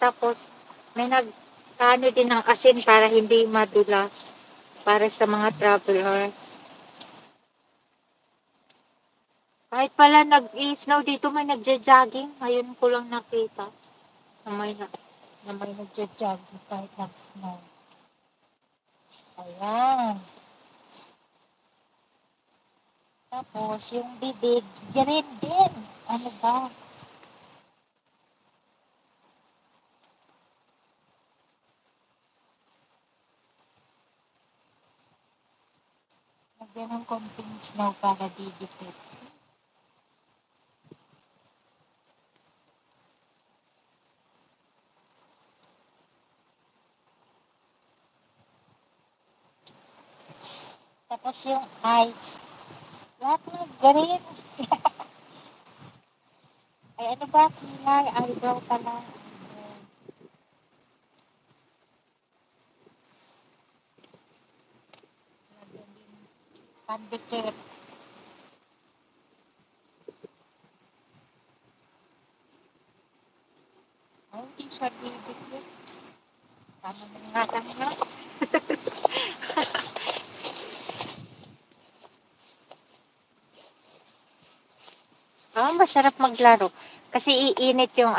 tapos may ano din ng asin para hindi madulas para sa mga traveler. Kahit pala nag-i-snow dito, may nagja-jogging. Ngayon ko lang nakita na may nagja-jogging kahit nag-snow. Ayan. Tapos, yung bibig, green din. Ano ba? Nagyan ng konting snow para didikit. Tapos yung eyes. Lahat ng green. Ay, ano ba? Kilay, eyebrow pala. Pandikit. Ay, hindi siya didikit. Paano mo nga lang na? Masarap maglaro. Kasi iinit yung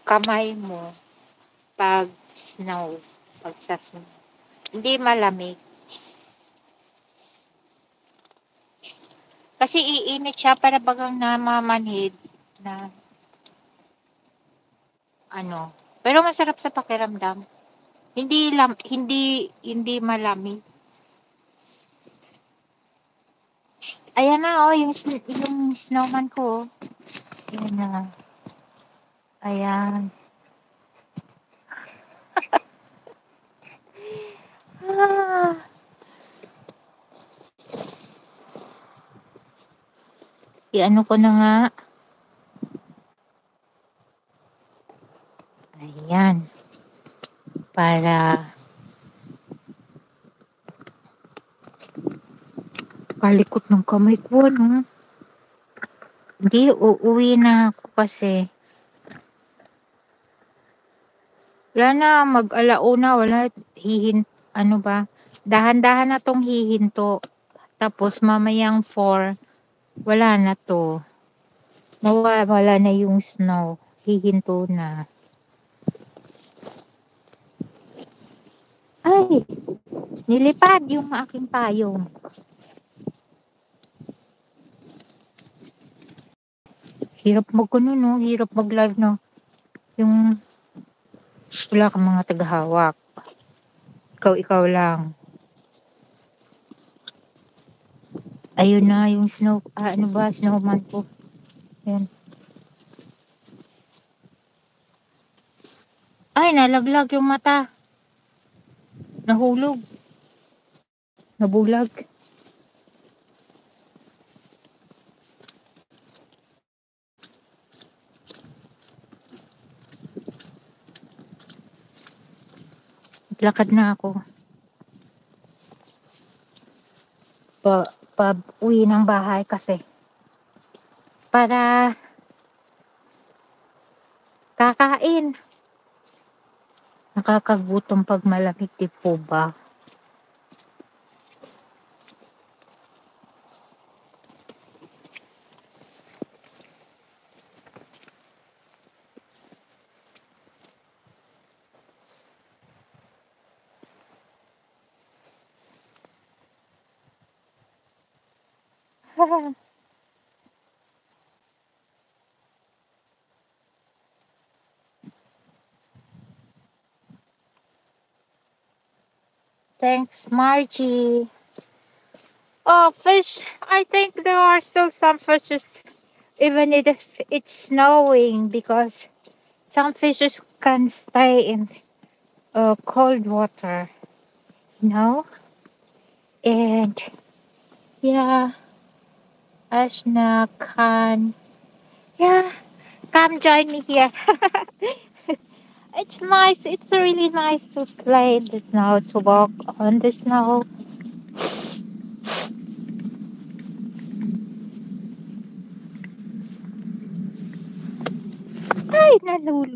kamay mo pag snow, pag sa snow. Hindi malamig. Kasi iinit siya para bagang namamanhid na ano. Pero masarap sa pakiramdam. Hindi malamig. Ayan na yung snowman ko. Ayan na. Ayan. Ah. Ano ko na nga. Ayan. Para kalikot ng kamay ko, no? Hindi, uuwi na ako kasi. Wala na, mag-alauna, wala, ano ba? Dahan-dahan na tong hihinto. Tapos mamayang 4, wala na to. Wala na yung snow. Hihinto na. Ay, nilipad yung aking payong. Hirap no? Hirap mag-live, no? Yung wala kang mga tagahawak. Ikaw lang. Ayun na yung snowman ko. Ayan. Ay, nalaglag yung mata. Nahulog. Nabulag. Lakad na ako. Uwi ng bahay kasi. Para kakain. Nakakagutom pag malamig, di po ba? Thanks, Margie. Oh, fish. I think there are still some fishes, even if it's snowing, because some fishes can stay in cold water, you know? And yeah, Ashna can, yeah, come join me here. It's nice. It's really nice to play in the snow, to walk on the snow. Ay, nalulog.